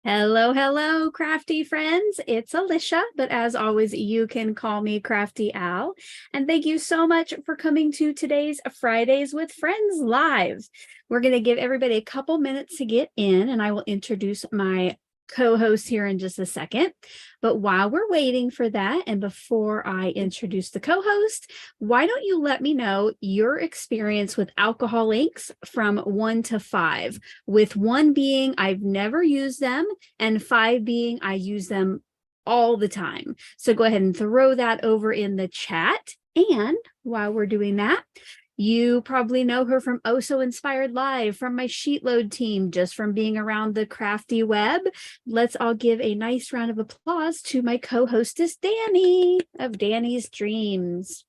Hello, hello, crafty friends. It's Alicia, but as always, you can call me Crafty Al. And thank you so much for coming to today's Fridays with Friends Live. We're going to give everybody a couple minutes to get in, and I will introduce my co-host here in just a second. But while we're waiting for that, and before I introduce the co-host, why don't you let me know your experience with alcohol inks from 1 to 5, with 1 being I've never used them and 5 being I use them all the time. So go ahead and throw that over in the chat. And while we're doing that, you probably know her from Oh So Inspired Live, from my sheet load team, just from being around the crafty web. Let's all give a nice round of applause to my co-hostess, Danni of Danni's Dreams.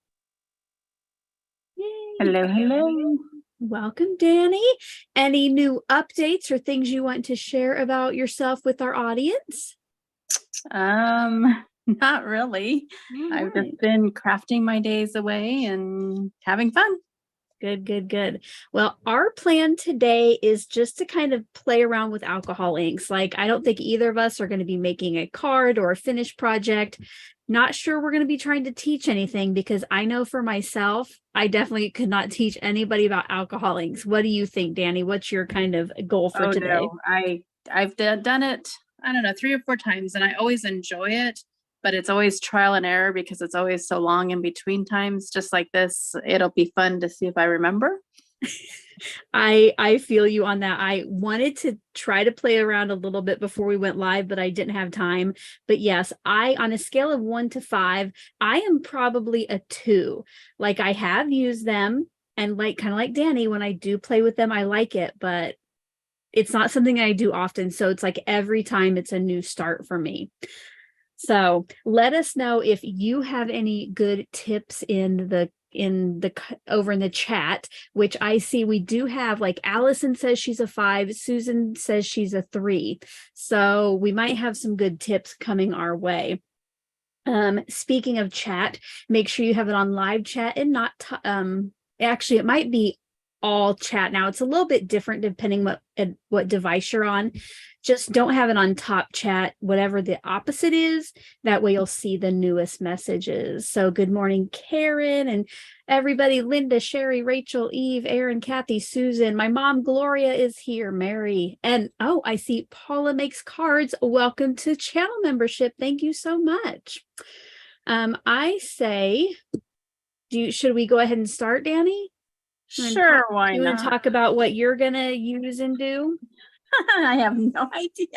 Yay. Hello, hello. Welcome, Danni. Any new updates or things you want to share about yourself with our audience? Not really. I've just been crafting my days away and having fun. Good. Well, our plan today is just to kind of play around with alcohol inks. Like, I don't think either of us are going to be making a card or a finished project. Not sure we're going to be trying to teach anything, because I know for myself, I definitely could not teach anybody about alcohol inks. What do you think, Danni? What's your kind of goal for today? No. I've done it, I don't know, 3 or 4 times, and I always enjoy it. But it's always trial and error because it's always so long in between times. Just like this, it'll be fun to see if I remember. I feel you on that. I wanted to try to play around a little bit before we went live, but I didn't have time. But yes, on a scale of 1 to 5, I am probably a 2. Like, I have used them, and kind of like Danni, when I do play with them, I like it, but it's not something I do often. So it's like every time it's a new start for me. So let us know if you have any good tips over in the chat, which I see we do have. Like, Allison says she's a 5, Susan says she's a 3. So we might have some good tips coming our way. Speaking of chat, make sure you have it on live chat and not actually, it might be all chat now. It's a little bit different depending what device you're on. Just don't have it on top chat, whatever the opposite is. That way you'll see the newest messages. So good morning, Karen, and everybody. Linda, Sherry, Rachel, Eve, Aaron, Kathy, Susan. My mom, Gloria, is here. Mary. And oh, I see Paula makes cards. Welcome to channel membership. Thank you so much. I say, should we go ahead and start, Danni? Sure, why not? You want to talk about what you're going to use and do? I have no idea.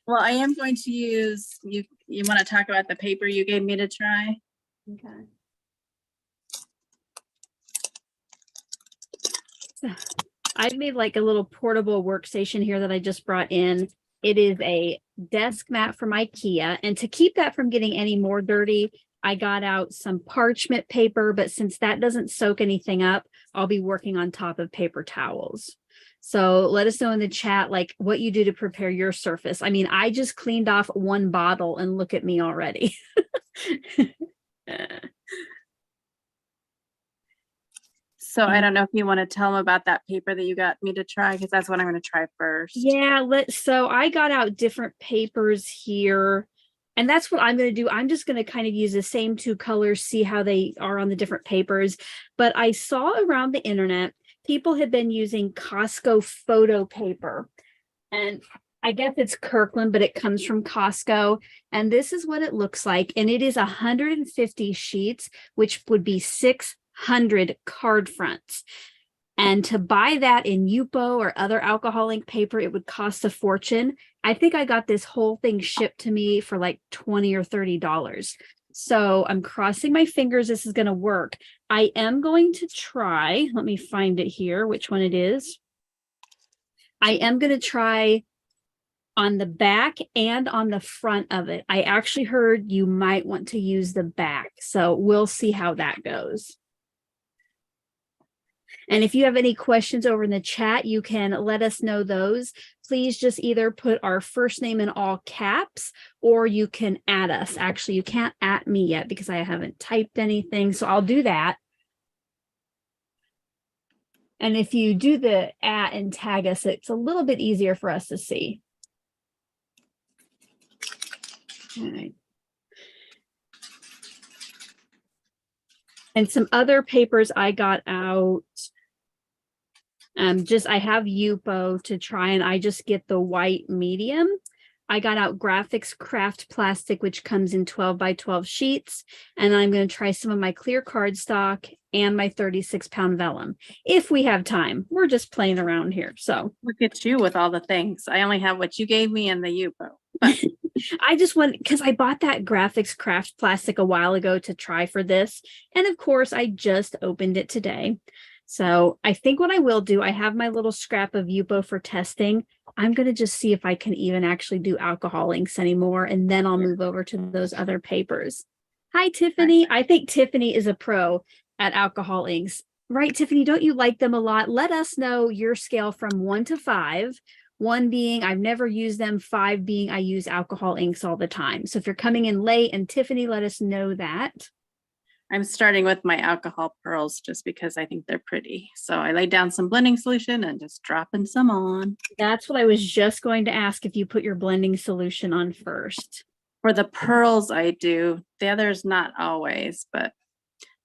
Well, I am going to use, you want to talk about the paper you gave me to try? Okay. I've made like a little portable workstation here that I just brought in. It is a desk mat from IKEA. And to keep that from getting any more dirty, I got out some parchment paper, but since that doesn't soak anything up, I'll be working on top of paper towels. So let us know in the chat, like, what you do to prepare your surface. I mean, I just cleaned off 1 bottle and look at me already. So I don't know if you want to tell them about that paper that you got me to try, because that's what I'm going to try first. Yeah, so I got out different papers here, and that's what I'm going to do. I'm just going to kind of use the same 2 colors, see how they are on the different papers. But I saw around the internet, people have been using Costco photo paper, and I guess it's Kirkland, but it comes from Costco. And this is what it looks like. And it is 150 sheets, which would be 600 card fronts. And to buy that in Yupo or other alcohol ink paper, it would cost a fortune. I think I got this whole thing shipped to me for like $20 or $30. So I'm crossing my fingers this is going to work. I am going to try, let me find it here, which one it is. I am going to try on the back and on the front of it. I actually heard you might want to use the back. So we'll see how that goes. And if you have any questions over in the chat, you can let us know those. Please just either put our first name in all caps, or you can add us. Actually, you can't add me yet because I haven't typed anything. So I'll do that. And if you do the @ and tag us, it's a little bit easier for us to see. All right. And some other papers I got out. I have Yupo to try, and I just get the white medium. I got out Graphics Craft Plastic, which comes in 12 by 12 sheets. And I'm going to try some of my clear cardstock and my 36-pound vellum. If we have time, we're just playing around here. So look at you with all the things. I only have what you gave me and the Yupo. I just want, because I bought that Graphics Craft Plastic a while ago to try for this. And of course, I just opened it today. So I think what I will do, I have my little scrap of Yupo for testing. I'm going to just see if I can even actually do alcohol inks anymore. And then I'll move over to those other papers. Hi, Tiffany. I think Tiffany is a pro at alcohol inks. Right, Tiffany? Don't you like them a lot? Let us know your scale from 1 to 5. 1 being I've never used them, 5 being I use alcohol inks all the time. So if you're coming in late, and Tiffany, let us know that. I'm starting with my alcohol pearls just because I think they're pretty. So I laid down some blending solution and just dropping some on. That's what I was just going to ask, if you put your blending solution on first. For the pearls, I do. The others, not always, but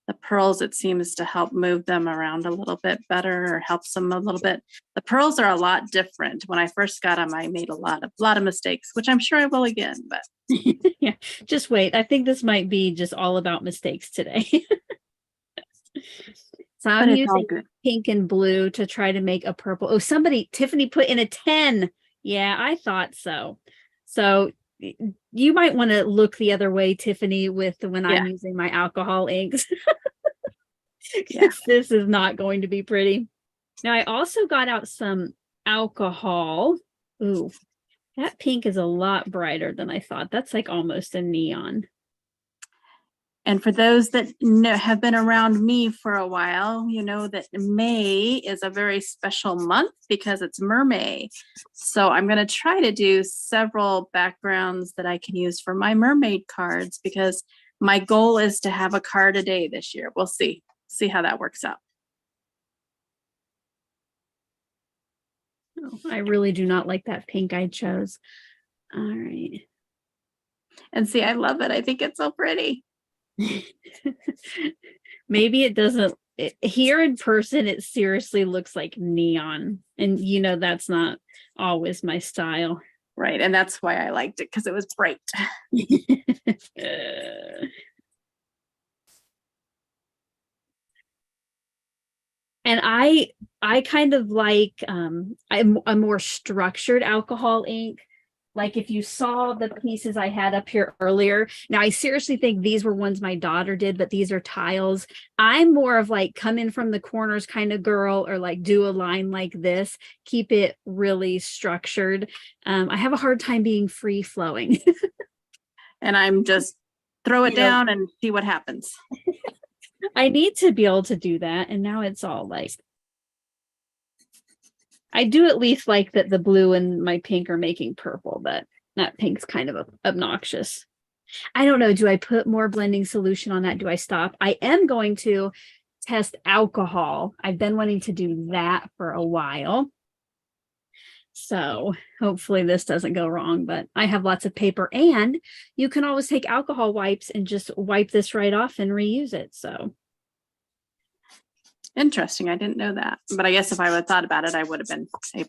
the pearls, it seems to help move them around a little bit better, or helps them a little bit. The pearls are a lot different. When I first got them, I made a lot of mistakes, which I'm sure I will again, but yeah, just wait. I think this might be just all about mistakes today. So I'm using pink and blue to try to make a purple. Oh, Tiffany put in a 10. Yeah, I thought so. So you might want to look the other way, Tiffany, with when I'm using my alcohol inks. This is not going to be pretty. Now, I also got out some alcohol. Ooh, that pink is a lot brighter than I thought. That's like almost a neon. And for those that have been around me for a while, you know that May is a very special month because it's Mermaid. So I'm going to try to do several backgrounds that I can use for my mermaid cards, because my goal is to have a card a day this year. We'll see how that works out. Oh, I really do not like that pink I chose. All right. And see, I love it. I think it's so pretty. Maybe it doesn't. Here in person, it seriously looks like neon. And you know, that's not always my style. Right. And that's why I liked it, because it was bright. And I kind of like a more structured alcohol ink. Like if you saw the pieces I had up here earlier, now I seriously think these were ones my daughter did, but these are tiles. I'm more of like come in from the corners kind of girl, or like do a line like this, keep it really structured. I have a hard time being free flowing. And I'm just throw it down and see what happens. I need to be able to do that. And now it's all like, I do at least like that the blue and my pink are making purple, but that pink's kind of obnoxious. I don't know. Do I put more blending solution on that? Do I stop? I am going to test alcohol. I've been wanting to do that for a while. So hopefully this doesn't go wrong, but I have lots of paper, and you can always take alcohol wipes and just wipe this right off and reuse it. So interesting. I didn't know that, but I guess if I would have thought about it, I would have been able to.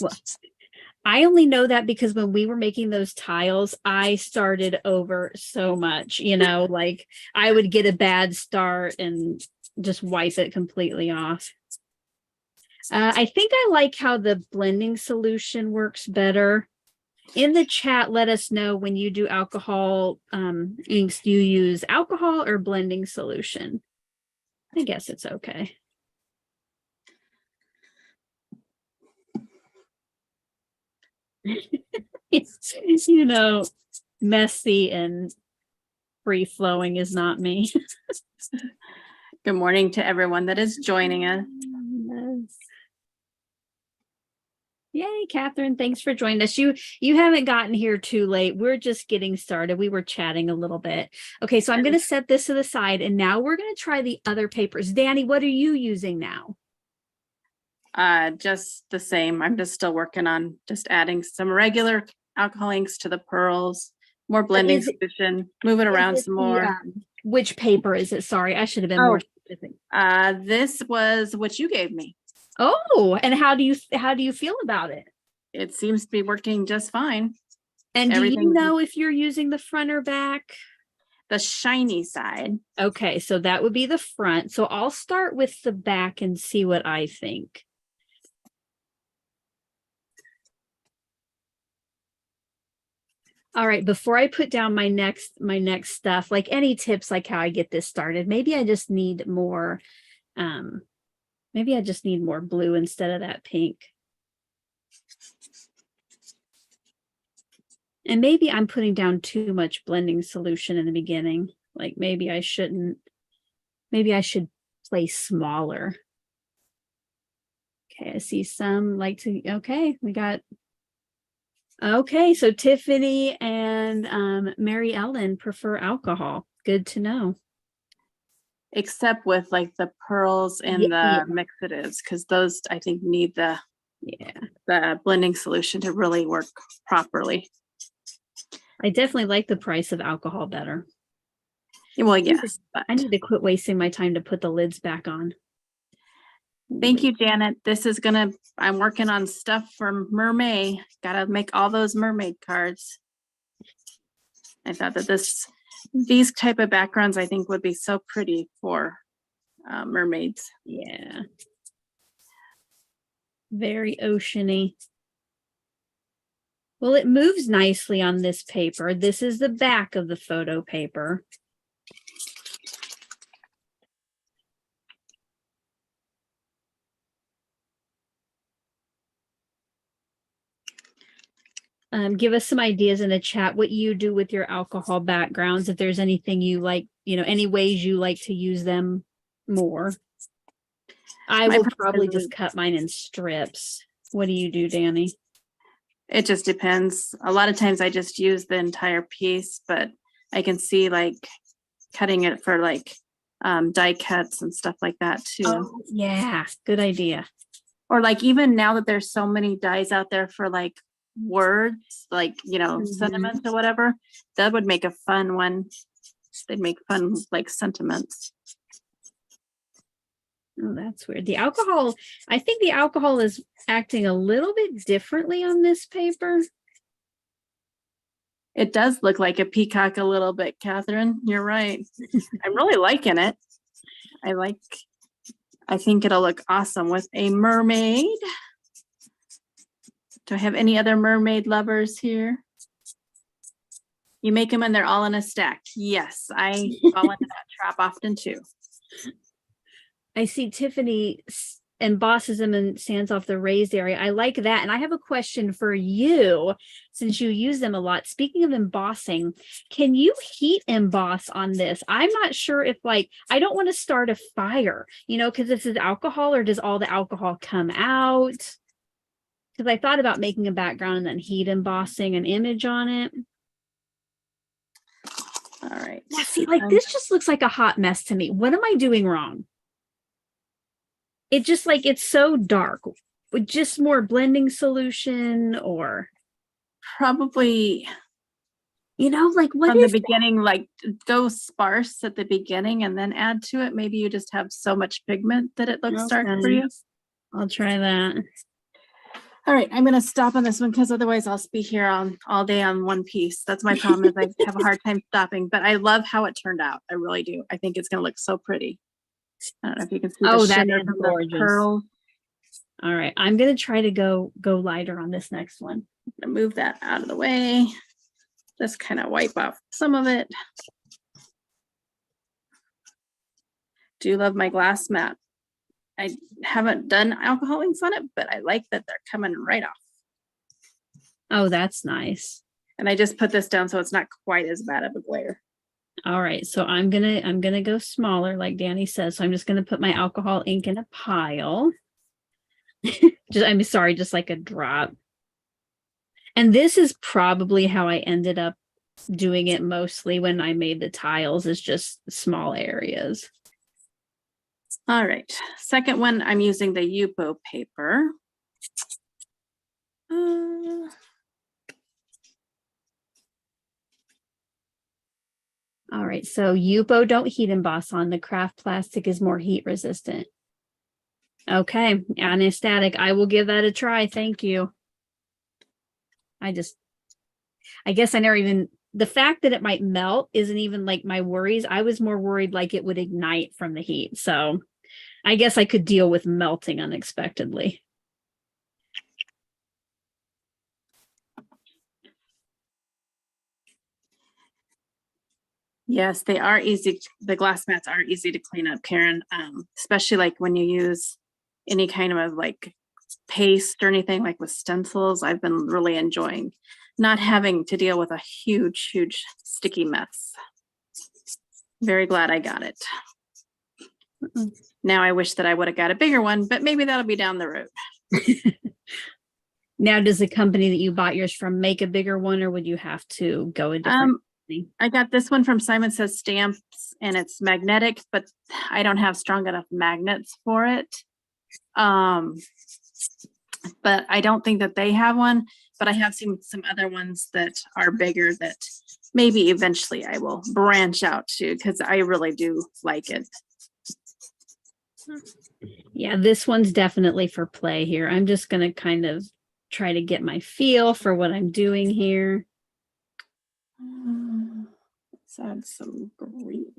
Well, I only know that because when we were making those tiles, I started over so much, like I would get a bad start and just wipe it completely off. I think I like how the blending solution works better. In the chat, let us know when you do alcohol inks, do you use alcohol or blending solution? I guess it's okay. Messy and free-flowing is not me. Good morning to everyone that is joining us. Yes. Yay, Catherine, thanks for joining us. You haven't gotten here too late. We're just getting started. We were chatting a little bit. Okay, so I'm going to set this to the side, and now we're going to try the other papers. Danny, what are you using now? Just the same. I'm just still working on just adding some regular alcohol inks to the pearls, More blending Is it- solution, move it around some more. Which paper is it? Sorry, I should have been Oh, more specific. This was what you gave me. Oh, and how do you feel about it? It seems to be working just fine. And do you know if you're using the front or back? The shiny side. Okay, so that would be the front. So I'll start with the back and see what I think. All right, before I put down my next stuff, like any tips like how I get this started, maybe I just need more blue instead of that pink. And maybe I'm putting down too much blending solution in the beginning. Like maybe I shouldn't. Maybe I should play smaller. Okay, I see some like to, okay, we got, okay, so Tiffany and Mary Ellen prefer alcohol. Good to know. Except with like the pearls and the mixatives, because those I think need the blending solution to really work properly. I definitely like the price of alcohol better. Well, yes. I need to quit wasting my time to put the lids back on. Thank you, Janet. I'm working on stuff for mermaid. Gotta make all those mermaid cards. I thought that these type of backgrounds I think would be so pretty for mermaids. Yeah. Very oceany. Well, it moves nicely on this paper. This is the back of the photo paper. Give us some ideas in the chat what you do with your alcohol backgrounds, if there's anything you like, any ways you like to use them more. I will probably just cut mine in strips. What do you do, Danny? It just depends. A lot of times I just use the entire piece, but I can see like cutting it for like die cuts and stuff like that too. Oh, yeah, good idea. Or like even now that there's so many dies out there for like words, like sentiments or whatever, that would make a fun one. They'd make fun like sentiments. Oh, that's weird. The alcohol, I think the alcohol is acting a little bit differently on this paper. It does look like a peacock a little bit, Catherine. You're right. I'm really liking it. I think it'll look awesome with a mermaid. Do I have any other mermaid lovers here? You make them and they're all in a stack. Yes, I fall into that trap often too. I see Tiffany embosses them and sands off the raised area. I like that. And I have a question for you, since you use them a lot. Speaking of embossing, can you heat emboss on this? I'm not sure if I don't want to start a fire, because this is alcohol, or does all the alcohol come out? Because I thought about making a background and then heat embossing an image on it. All right. Yeah, see, this just looks like a hot mess to me. What am I doing wrong? It just it's so dark. With just more blending solution, or probably, what from the beginning, go sparse at the beginning and then add to it. Maybe you just have so much pigment that it looks dark for you. I'll try that. All right, I'm going to stop on this one because otherwise I'll be here all day on one piece. That's my problem, is I have a hard time stopping, but I love how it turned out. I really do. I think it's going to look so pretty. I don't know if you can see the shimmer from the pearl. All right, I'm going to try to go lighter on this next one. I'm going to move that out of the way. Just kind of wipe off some of it. Do love my glass mat. I haven't done alcohol inks on it, but I like that they're coming right off. Oh, that's nice. And I just put this down so it's not quite as bad of a glare. All right, so I'm gonna go smaller, like Danny says. So I'm just gonna put my alcohol ink in a pile. just like a drop. And this is probably how I ended up doing it mostly when I made the tiles, is just small areas. All right, second one, I'm using the Yupo paper. All right, so Yupo don't heat emboss on. The craft plastic is more heat resistant. Okay, anesthetic. I will give that a try. Thank you. I guess I never even, the fact that it might melt isn't even like my worries. I was more worried like it would ignite from the heat. So I guess I could deal with melting unexpectedly. Yes, they are easy. The glass mats are easy to clean up, Karen, especially like when you use any kind of like paste or anything like with stencils. I've been really enjoying not having to deal with a huge, huge sticky mess. Very glad I got it. Now I wish that I would have got a bigger one, but maybe that'll be down the road. Now, does the company that you bought yours from make a bigger one, or would you have to go a different company? I got this one from Simon Says Stamps, and it's magnetic, but I don't have strong enough magnets for it. But I don't think that they have one, but I have seen some other ones that are bigger that maybe eventually I will branch out to, because I really do like it. Yeah, this one's definitely for play here. I'm just going to kind of try to get my feel for what I'm doing here. Let's add some green.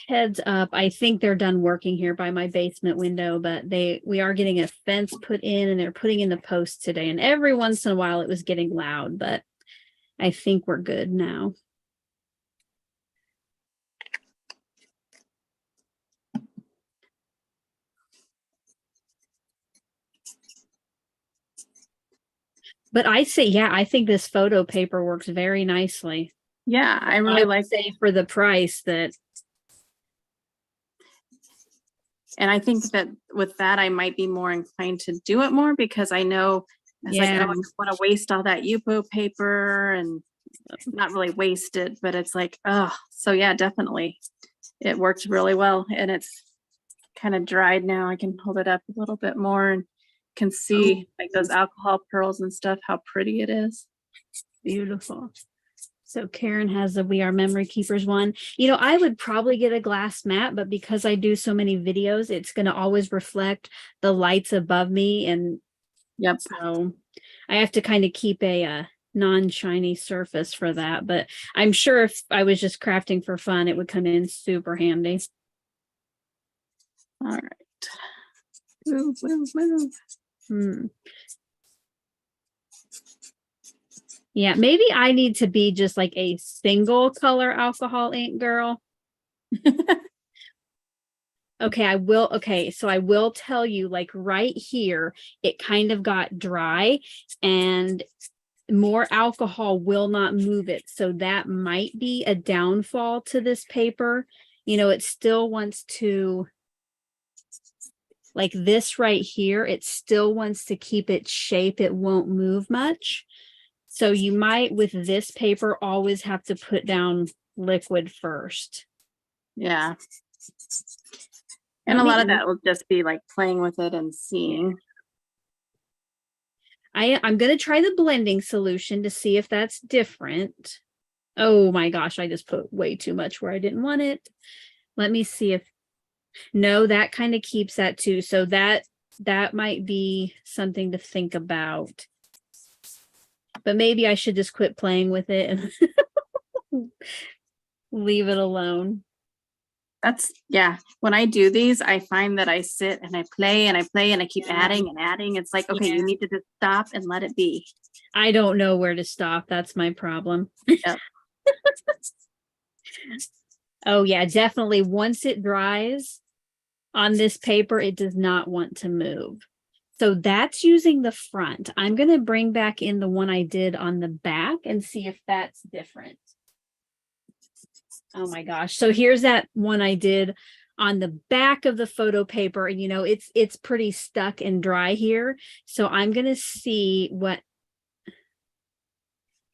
Heads up, I think they're done working here by my basement window, but we are getting a fence put in, and they're putting in the posts today, and every once in a while it was getting loud, but I think we're good now. But I say, yeah, I think this photo paper works very nicely. Yeah, I really like it for the price that. And I think that with that, I might be more inclined to do it more, because I know it's like, oh, I don't want to waste all that Yupo paper, and not really waste it, but it's like, oh, so yeah, definitely. It worked really well, and it's kind of dried now. I can hold it up a little bit more and can see like those alcohol pearls and stuff, how pretty it is. Beautiful. So Karen has the We Are Memory Keepers one. You know, I would probably get a glass mat, but because I do so many videos, it's going to always reflect the lights above me. And yep. So I have to kind of keep a non-shiny surface for that. But I'm sure if I was just crafting for fun, it would come in super handy. All right. Move, move, move. Yeah, maybe I need to be just like a single color alcohol ink girl. Okay, I will. Okay, so I will tell you, like right here, it kind of got dry, and more alcohol will not move it. So that might be a downfall to this paper. You know, it still wants to, like this right here, it still wants to keep its shape. It won't move much. So you might, with this paper, always have to put down liquid first. Yeah. And a lot of that will just be like playing with it and seeing. I'm going to try the blending solution to see if that's different. Oh my gosh, I just put way too much where I didn't want it. Let me see if, no, that kind of keeps that too. So that might be something to think about. But maybe I should just quit playing with it and leave it alone. That's, yeah. When I do these, I find that I sit and I play and I play and I keep adding and adding. It's like, okay, you need to just stop and let it be. I don't know where to stop. That's my problem. Yep. Oh yeah, definitely. Once it dries on this paper, it does not want to move. So that's using the front. I'm going to bring back in the one I did on the back and see if that's different. Oh my gosh. So here's that one I did on the back of the photo paper. And you know, it's pretty stuck and dry here. So I'm going to see what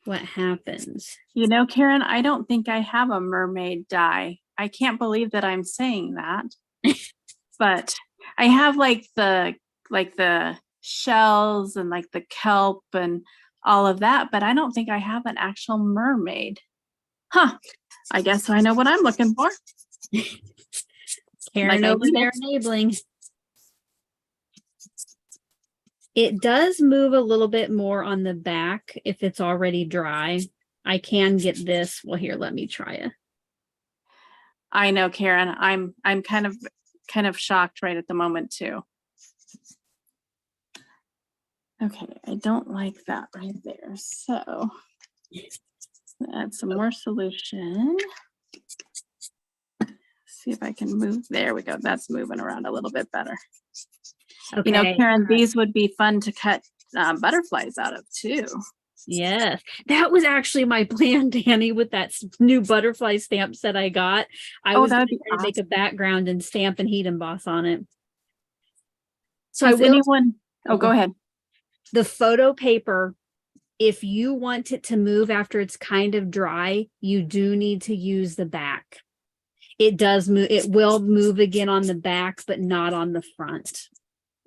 happens. You know, Karen, I don't think I have a mermaid die. I can't believe that I'm saying that. But I have like the shells and like the kelp and all of that, but I don't think I have an actual mermaid. Huh. I guess I know what I'm looking for. Karen over there enabling. It does move a little bit more on the back if it's already dry. I can get this. Well, here, let me try it. I know, Karen. I'm kind of shocked right at the moment too. Okay, I don't like that right there. So add some more solution. See if I can move. There we go. That's moving around a little bit better. Okay. You know, Karen, these would be fun to cut butterflies out of too. Yes, that was actually my plan, Danny, with that new butterfly stamp set I got. I was going to make a background and stamp and heat emboss on it. So Has anyone? Oh, go ahead. The photo paper, if you want it to move after it's kind of dry, you do need to use the back. It does move. It will move again on the back, but not on the front.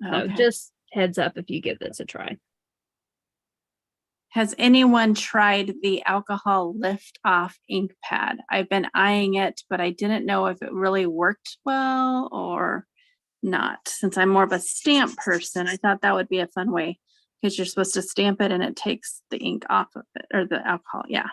So just heads up if you give this a try. Has anyone tried the alcohol lift off ink pad? I've been eyeing it, but I didn't know if it really worked well or not. Since I'm more of a stamp person, I thought that would be a fun way because you're supposed to stamp it and it takes the ink off of it, or the alcohol. Yeah.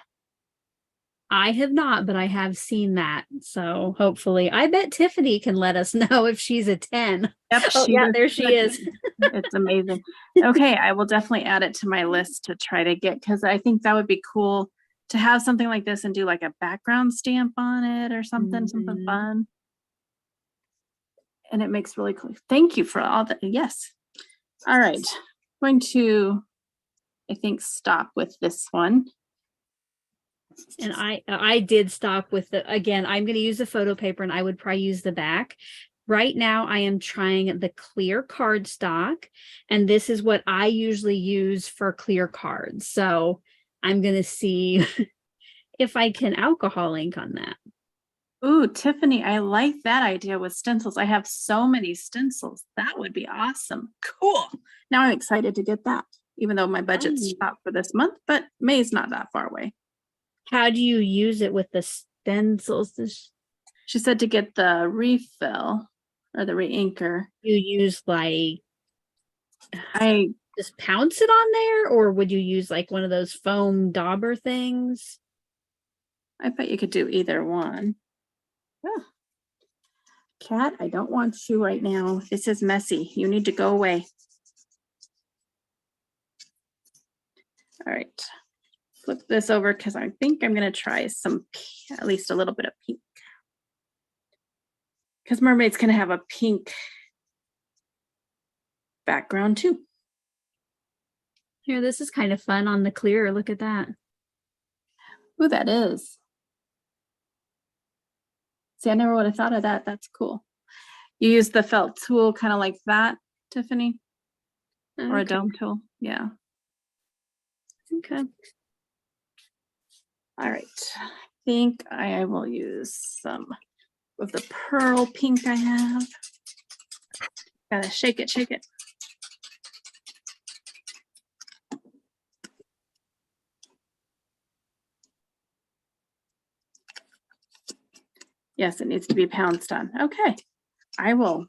I have not, but I have seen that. So hopefully, I bet Tiffany can let us know if she's a 10. Yep. Oh, yeah, there she is. It's amazing. Okay, I will definitely add it to my list to try to get, because I think that would be cool to have something like this and do like a background stamp on it or something, something fun. And it makes really cool. Thank you for all that. Yes. All right. I'm going to, I think, stop with this one. And I did stop with the, again, I'm going to use the photo paper and I would probably use the back. Right now I am trying the clear cardstock, and this is what I usually use for clear cards. So I'm going to see if I can alcohol ink on that. Ooh, Tiffany, I like that idea with stencils. I have so many stencils. That would be awesome. Cool. Now I'm excited to get that, even though my budget's shot for this month, but May's not that far away. How do you use it with the stencils? She said to get the refill or the reinker. You use like, I just pounce it on there, or would you use like one of those foam dauber things? I bet you could do either one. Oh. Cat, I don't want you right now. This is messy. You need to go away. All right. Flip this over because I think I'm going to try some, at least a little bit of pink. Because mermaid's going to have a pink background too. Here, this is kind of fun on the clear. Look at that. Ooh, that is. See, I never would have thought of that. That's cool. You use the felt tool kind of like that, Tiffany? Okay. Or a dome tool. Yeah. Okay. All right. I think I will use some of the pearl pink I have. Gotta shake it, shake it. Yes, it needs to be pounced on. Okay. I will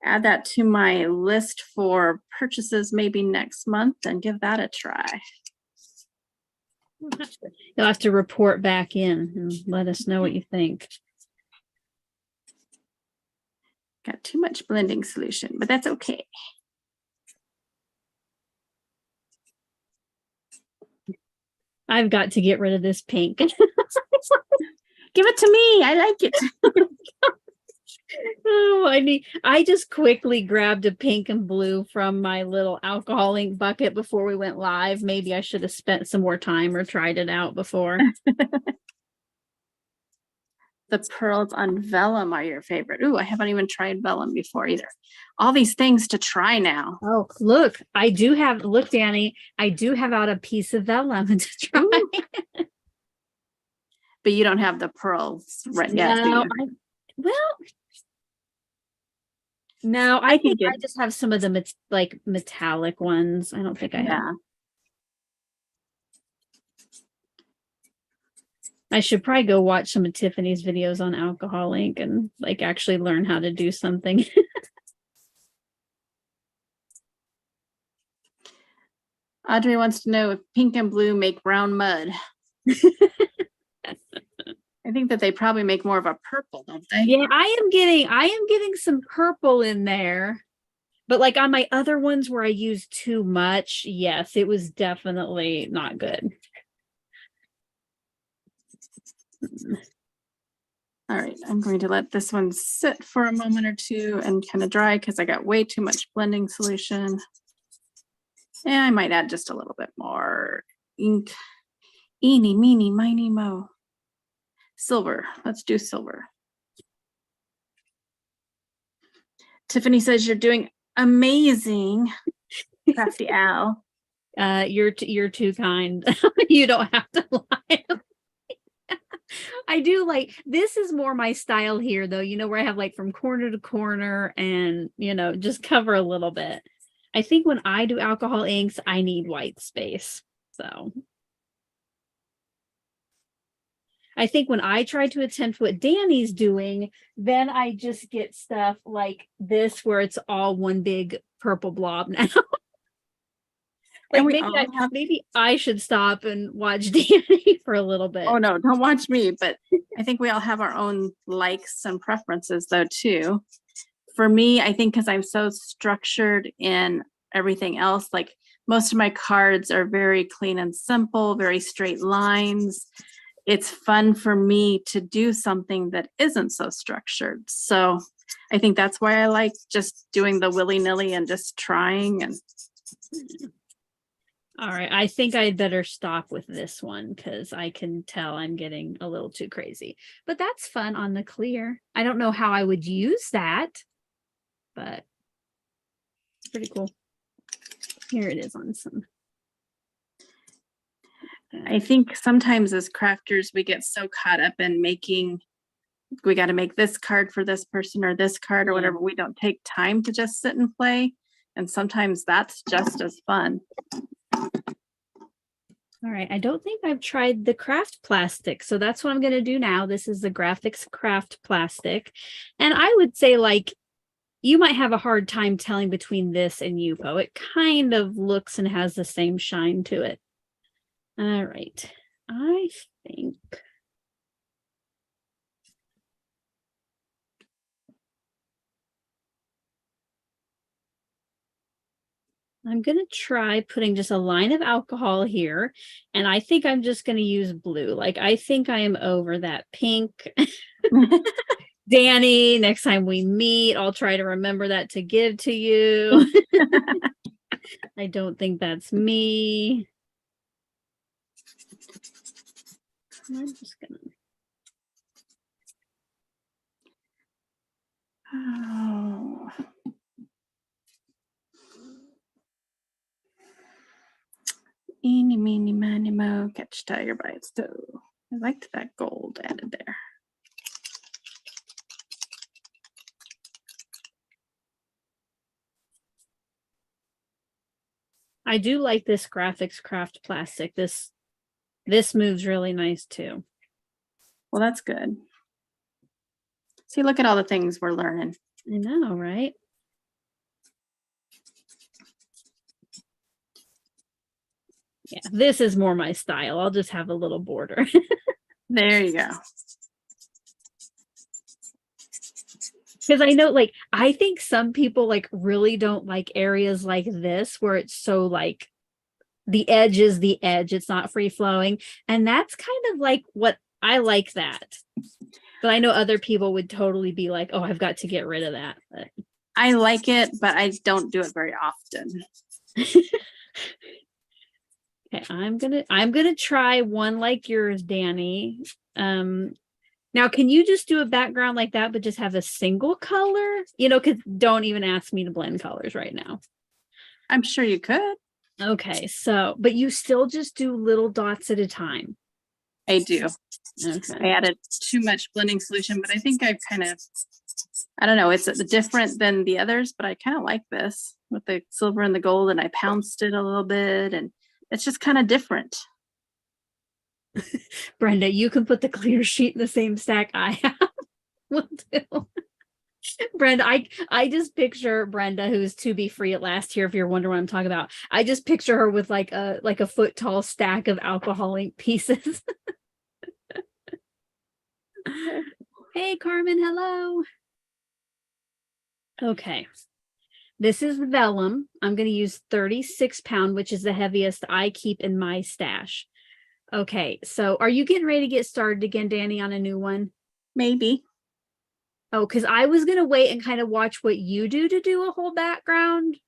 add that to my list for purchases maybe next month and give that a try. You'll have to report back in and let us know what you think. Got too much blending solution, but that's okay. I've got to get rid of this pink. Give it to me. I like it. Oh, I just quickly grabbed a pink and blue from my little alcohol ink bucket before we went live. Maybe I should have spent some more time or tried it out before. The pearls on vellum are your favorite. Ooh, I haven't even tried vellum before either. All these things to try now. Oh, look, I do have, look, Danny, I do have out a piece of vellum to try. But you don't have the pearls right yet. No, well, No, I think get I just have some of the like metallic ones. I don't think I have. yeah. I should probably go watch some of Tiffany's videos on alcohol ink and like actually learn how to do something. Audrey wants to know if pink and blue make brown mud. I think that they probably make more of a purple, don't they? Yeah, I am getting some purple in there. But like on my other ones where I used too much, yes, it was definitely not good. All right, I'm going to let this one sit for a moment or two and kind of dry because I got way too much blending solution. And I might add just a little bit more ink. Eeny, meeny, miny, mo. Silver. Let's do silver. Tiffany says you're doing amazing, Crafty Al. You're too kind. You don't have to lie. I do like, this is more my style here though, you know, where I have like from corner to corner and, you know, just cover a little bit. I think when I do alcohol inks, I need white space. So I think when I try to attempt what Danny's doing, then I just get stuff like this where it's all one big purple blob now. Like maybe I should stop and watch Danny for a little bit. Oh no, don't watch me, but I think we all have our own likes and preferences though too. For me, I think because I'm so structured in everything else, like most of my cards are very clean and simple, very straight lines. It's fun for me to do something that isn't so structured. So I think that's why I like just doing the willy-nilly and just trying. And all right, I think I'd better stop with this one because I can tell I'm getting a little too crazy. But that's fun on the clear. I don't know how I would use that, but it's pretty cool. Here it is on some. I think sometimes as crafters, we get so caught up in making, we got to make this card for this person or this card or whatever. We don't take time to just sit and play. And sometimes that's just as fun. All right, I don't think I've tried the craft plastic, so that's what I'm going to do now. This is the Graphics Craft plastic. And I would say, like, you might have a hard time telling between this and Yupo. It kind of looks and has the same shine to it. All right, I think I'm going to try putting just a line of alcohol here. And I think I'm just going to use blue. Like, I think I am over that pink. Danny, next time we meet, I'll try to remember that to give to you. I don't think that's me. I'm just going to. Oh. Eeny, meeny, miny, mo, catch tiger by its toe. I liked that gold added there. I do like this Graphics Craft plastic. This moves really nice too. Well, that's good. See, look at all the things we're learning. I know, right? Yeah, this is more my style. I'll just have a little border. There you go. Because I know, like, I think some people like really don't like areas like this where it's so like the edge is the edge. It's not free flowing. And that's kind of like what I like that. But I know other people would totally be like, oh, I've got to get rid of that. But I like it, but I don't do it very often. okay, I'm gonna try one like yours, Danny. Now, can you just do a background like that, but just have a single color? You know, because don't even ask me to blend colors right now. I'm sure you could. Okay, so, but you still just do little dots at a time. I do. Okay. I added too much blending solution, but I think I've I don't know, it's different than the others, but I kind of like this with the silver and the gold, and I pounced it a little bit, and it's just kind of different. Brenda, you can put the clear sheet in the same stack I have. Will do. Brenda, I just picture Brenda, who's to be free at last here, if you're wondering what I'm talking about. I just picture her with like a foot tall stack of alcohol ink pieces. Hey Carmen, hello. Okay. This is vellum. I'm going to use 36 pound, which is the heaviest I keep in my stash. Okay, so are you getting ready to get started again, Danny, on a new one? Maybe. Oh, because I was going to wait and kind of watch what you do to do a whole background.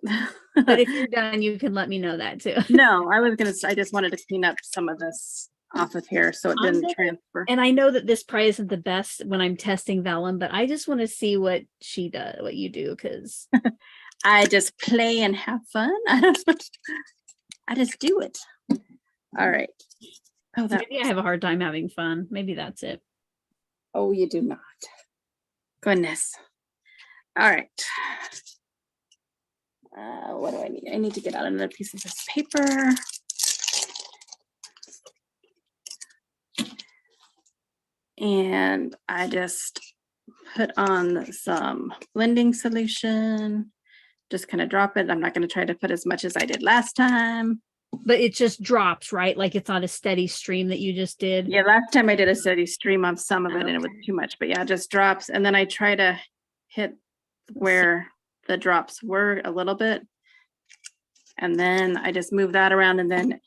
But if you're done, you can let me know that too. No, I just wanted to clean up some of this off of here so it didn't transfer. And I know that this probably isn't the best when I'm testing vellum, but I just want to see what she does, what you do, because I just play and have fun. I just do it. All right. Oh, maybe I have a hard time having fun. Maybe that's it. Oh, you do not. Goodness. All right. What do I need? I need to get out another piece of this paper. And I just put on some blending solution. Just kind of drop it. I'm not going to try to put as much as I did last time. But it just drops, right? Like it's not a steady stream that you just did. Yeah, last time I did a steady stream of some of it and it was too much. But yeah, it just drops. And then I try to hit where the drops were a little bit. And then I just move that around. And then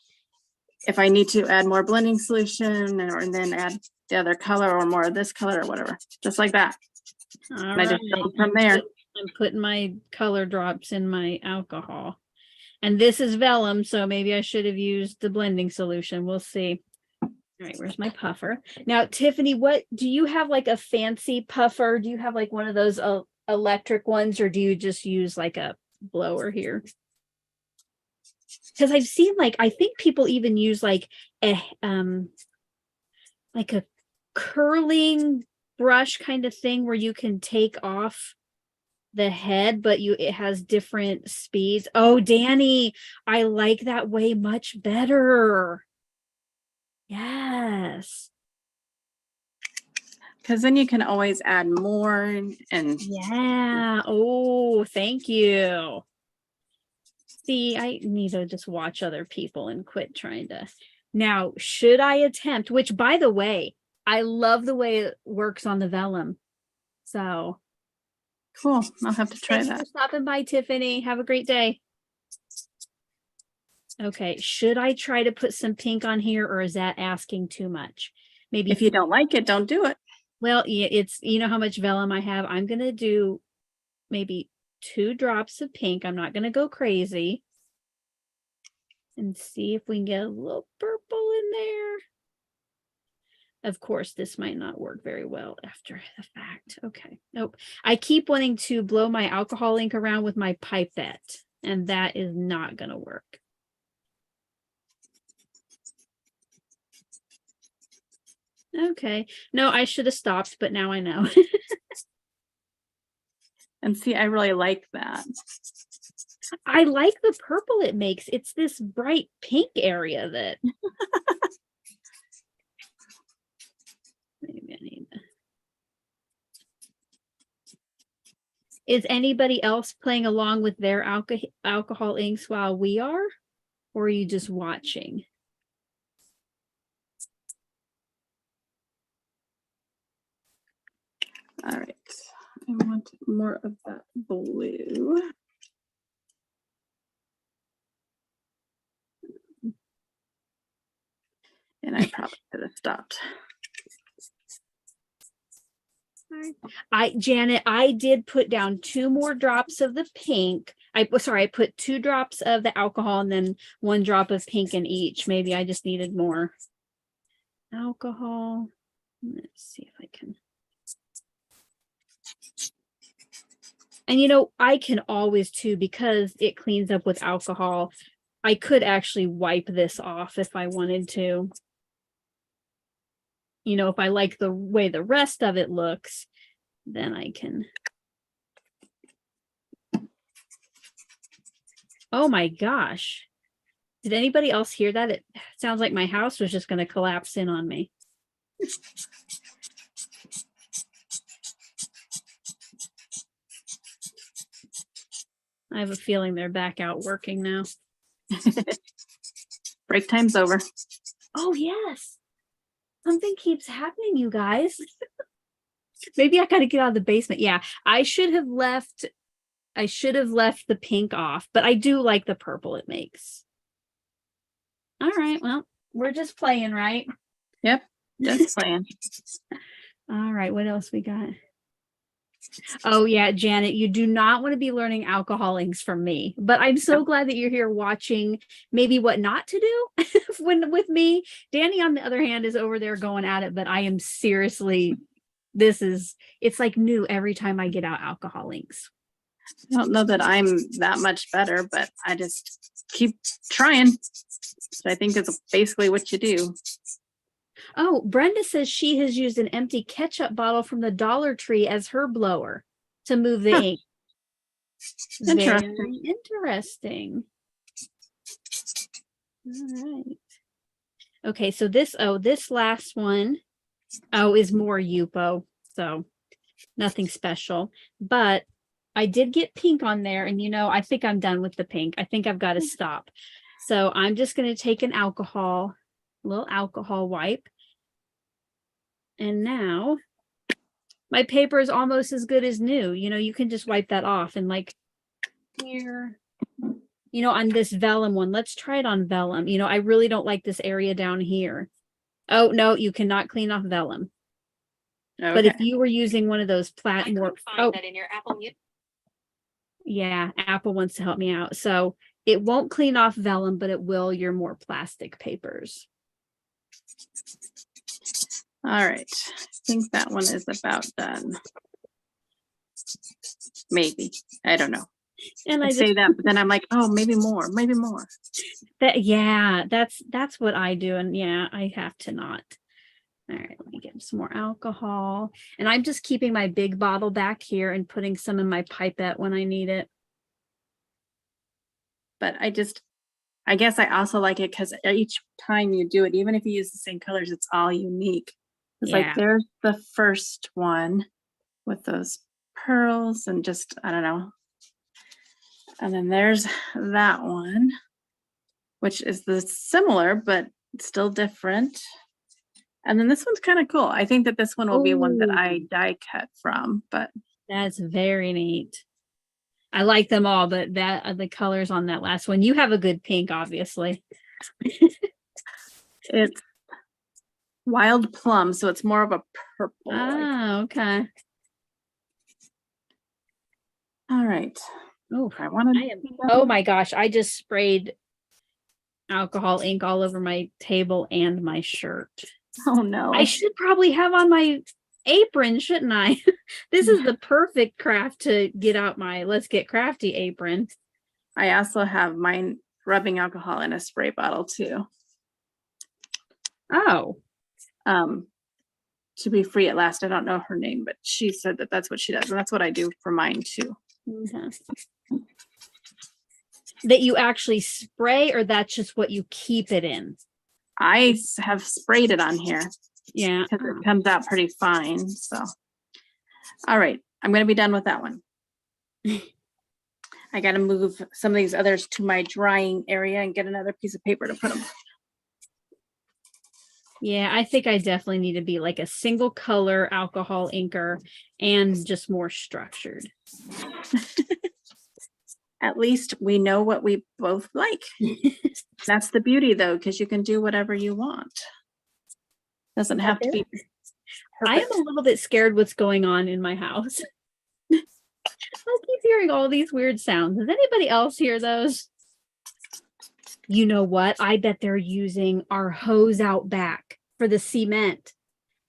if I need to add more blending solution and then add the other color or more of this color or whatever, just like that. All and I just go from there. I'm putting my color drops in my alcohol. And this is vellum, so maybe I should have used the blending solution. We'll see. All right, where's my puffer? Now, Tiffany, what do you have, like a fancy puffer? Do you have like one of those electric ones, or do you just use like a blower here? Because I've seen, like, I think people even use like a curling brush kind of thing where you can take off the head, but it has different speeds. Oh, Danny, I like that way much better. Yes. Because then you can always add more and yeah. Oh, thank you. See, I need to just watch other people and quit trying to. Now, should I attempt, which by the way, I love the way it works on the vellum. So cool. I'll have to try Thanks that. for stopping by, Tiffany. Have a great day. Okay, should I try to put some pink on here, or is that asking too much? Maybe if you don't like it, don't do it. Well, yeah, it's, you know how much vellum I have. I'm gonna do maybe 2 drops of pink. I'm not gonna go crazy. And see if we can get a little purple in there. Of course, this might not work very well after the fact. Okay. Nope. I keep wanting to blow my alcohol ink around with my pipette, and that is not going to work. Okay. No, I should have stopped, but now I know. And see, I really like that. I like the purple it makes. It's this bright pink area that maybe I need to. Is anybody else playing along with their alcohol inks while we are, or are you just watching? All right, I want more of that blue. And I probably could have stopped. Janet, I did put down 2 more drops of the pink. I put 2 drops of the alcohol and then 1 drop of pink in each. Maybe I just needed more alcohol. Let's see if I can. And you know, I can always too, because it cleans up with alcohol. I could actually wipe this off if I wanted to. you know, if I like the way the rest of it looks, then I can. Oh my gosh. Did anybody else hear that? It sounds like my house was just going to collapse in on me. I have a feeling they're back out working now. Break time's over. Oh, yes. Something keeps happening, you guys. Maybe I got to get out of the basement. Yeah, I should have left the pink off, but I do like the purple it makes. All right, well, we're just playing, right? Yep, just playing. All right, what else we got? Oh yeah, Janet, you do not want to be learning alcohol inks from me, but I'm so glad that you're here watching maybe what not to do with me. Danny, on the other hand, is over there going at it, but I am seriously, it's like new every time I get out alcohol inks. I don't know that I'm that much better, but I just keep trying. So I think it's basically what you do. Oh, Brenda says she has used an empty ketchup bottle from the Dollar Tree as her blower to move the ink. Interesting. Very interesting. All right. Okay, so this last one is more Yupo, so nothing special. But I did get pink on there, and you know, I think I'm done with the pink. I think I've got to stop. So I'm just going to take a little alcohol wipe. And now my paper is almost as good as new. You know, you can just wipe that off, and like here, you know, on this vellum one, let's try it on vellum. You know, I really don't like this area down here. Oh, no, you cannot clean off vellum. Okay. But if you were using one of those more, that in your Apple Mute. Yeah, Apple wants to help me out. So it won't clean off vellum, but it will your more plastic papers. All right. I think that one is about done. Maybe. I don't know. And I say that, but then I'm like, oh, maybe more. That's what I do. And yeah, I have to not. All right, let me get some more alcohol. And I'm just keeping my big bottle back here and putting some in my pipette when I need it. But I guess I also like it because each time you do it, even if you use the same colors, it's all unique. It's like there's the first one with those pearls and just, I don't know. And then there's that one, which is similar, but still different. And then this one's kind of cool. I think that this one will be one that I die cut from, but. That's very neat. I like them all, but the colors on that last one, you have a good pink, obviously. It's wild plum, so it's more of a purple. Ah, okay. All right. Oh, oh my gosh, I just sprayed alcohol ink all over my table and my shirt. Oh no. I should probably have on my apron, shouldn't I? This is the perfect craft to get out my Let's Get Crafty apron. I also have mine rubbing alcohol in a spray bottle too. Oh. To be free at last. I don't know her name, but she said that that's what she does, and that's what I do for mine too. Okay. That you actually spray, or that's just what you keep it in? I have sprayed it on here. Yeah. Because it comes out pretty fine. So, all right. I'm going to be done with that one. I got to move some of these others to my drying area and get another piece of paper to put them. Yeah, I think I definitely need to be like a single color alcohol inker and just more structured. At least we know what we both like. That's the beauty, though, because you can do whatever you want. Doesn't have to be perfect. I am a little bit scared what's going on in my house. I keep hearing all these weird sounds. Does anybody else hear those? You know what? I bet they're using our hose out back for the cement.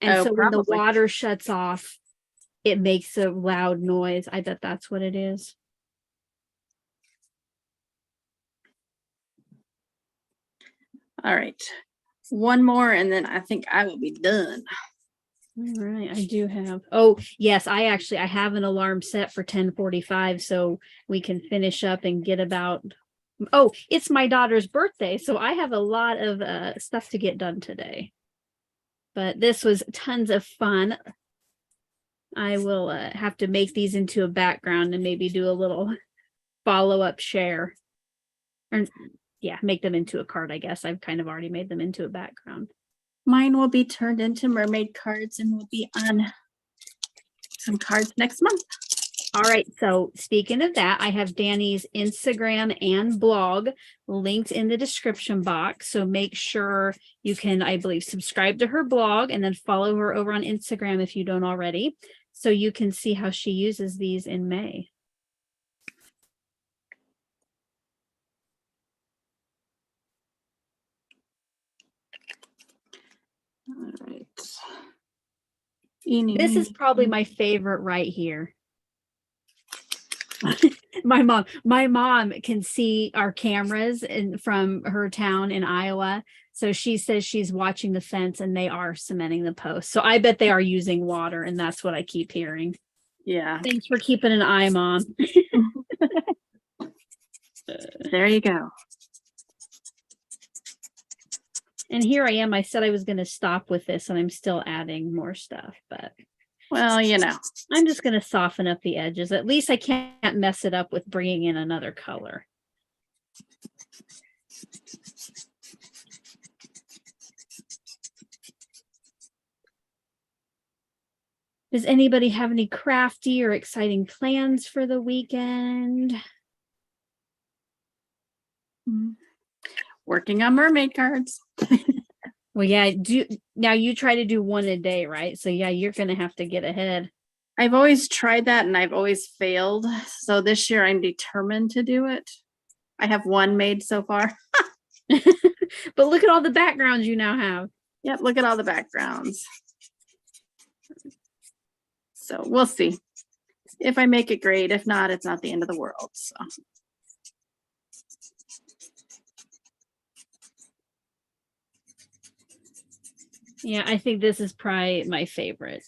And so when the water shuts off, it makes a loud noise. I bet that's what it is. All right. one more and then I think I will be done. All right, I do have. Oh, yes, I have an alarm set for 10:45 so we can finish up and get about. Oh, it's my daughter's birthday, so I have a lot of stuff to get done today. But this was tons of fun. I will have to make these into a background and maybe do a little follow-up share. Or yeah, make them into a card, I guess. I've kind of already made them into a background. Mine will be turned into mermaid cards and will be on some cards next month. All right, so speaking of that, I have Danny's Instagram and blog linked in the description box. So make sure you can, I believe, subscribe to her blog and then follow her over on Instagram if you don't already, so you can see how she uses these in May. All right. This is probably my favorite right here. My mom can see our cameras from her town in Iowa. So she says she's watching the fence and they are cementing the post. So I bet they are using water, and that's what I keep hearing. Yeah. Thanks for keeping an eye, Mom. There you go. And here I am. I said I was going to stop with this, and I'm still adding more stuff, but well, you know, I'm just going to soften up the edges. At least I can't mess it up with bringing in another color. Does anybody have any crafty or exciting plans for the weekend? Working on mermaid cards. Well, yeah, now you try to do one a day, right? So yeah, you're going to have to get ahead. I've always tried that and I've always failed. So this year I'm determined to do it. I have one made so far. But look at all the backgrounds you now have. Yep, look at all the backgrounds. So we'll see. If I make it, great. If not, it's not the end of the world. So. Yeah, I think this is probably my favorite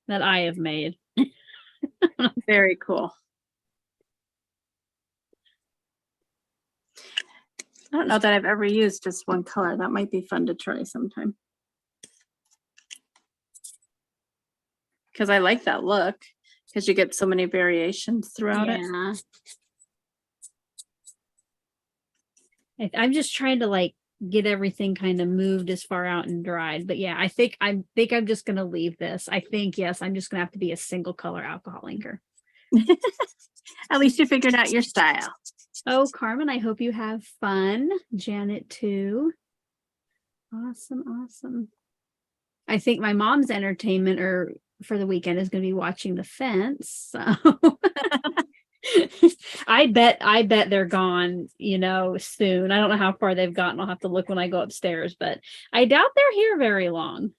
that I have made. Very cool. I don't know that I've ever used just one color. That might be fun to try sometime. Because I like that look, because you get so many variations throughout it. I'm just trying to like get everything kind of moved as far out and dried. But yeah, I think I'm just gonna leave this. I think, yes, I'm just gonna have to be a single color alcohol inker. At least you figured out your style. Oh, Carmen, I hope you have fun. Janet too. Awesome. I think my mom's entertainment for the weekend is going to be watching The Fence. So I bet they're gone, soon. I don't know how far they've gotten. I'll have to look when I go upstairs, but I doubt they're here very long.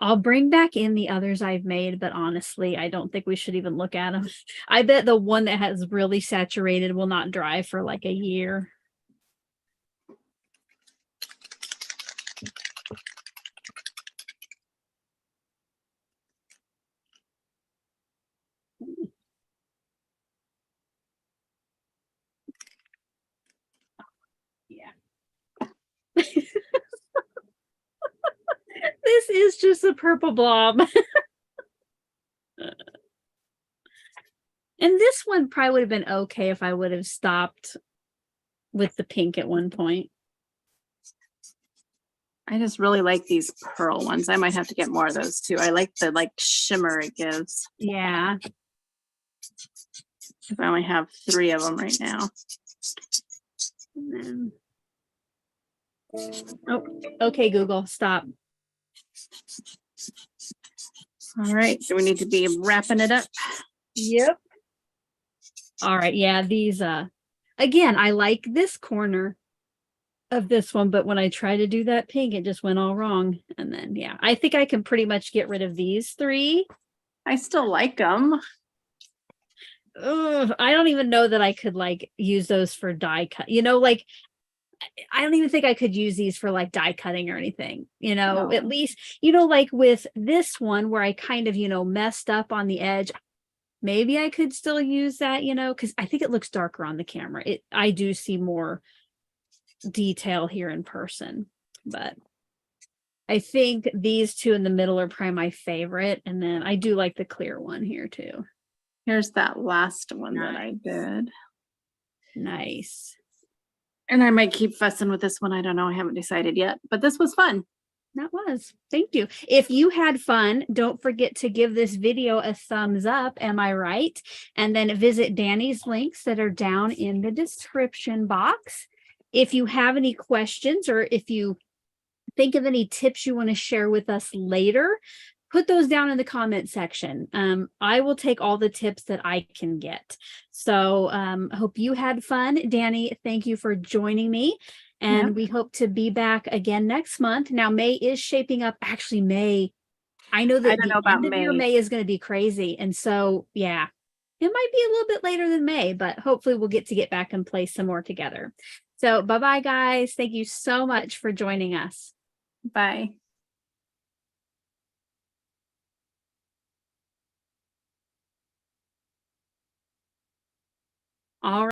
I'll bring back in the others I've made, but honestly, I don't think we should even look at them. I bet the one that has really saturated will not dry for like a year. Yeah. This is just a purple blob. And this one probably would have been okay if I would have stopped with the pink at one point. I just really like these pearl ones. I might have to get more of those too. I like the shimmer it gives. Yeah. I only have 3 of them right now. And then... Oh, okay, Google, stop. All right, so we need to be wrapping it up. Yep. All right, yeah, these again, I like this corner of this one, but when I try to do that pink, it just went all wrong. And then yeah, I think I can pretty much get rid of these 3. I still like them. I don't even know that I could like use those for die cut. Like I don't even think I could use these for like die cutting or anything, at No. least, like with this one where I kind of, messed up on the edge. Maybe I could still use that, because I think it looks darker on the camera. I do see more detail here in person, but I think these two in the middle are probably my favorite. And then I do like the clear one here too. Here's that last one that I Nice. did. Nice. And I might keep fussing with this one. I don't know. I haven't decided yet, but this was fun. That was. Thank you. If you had fun, don't forget to give this video a thumbs up. Am I right? And then visit Danni's links that are down in the description box. If you have any questions or if you think of any tips you want to share with us later, put those down in the comment section. I will take all the tips that I can get. So I hope you had fun. Danni, thank you for joining me. And we hope to be back again next month. Now, May is shaping up. Actually, May, I know that the end of your May is going to be crazy. And so, yeah, it might be a little bit later than May, but hopefully we'll get back and play some more together. So bye-bye, guys. Thank you so much for joining us. Bye. All right.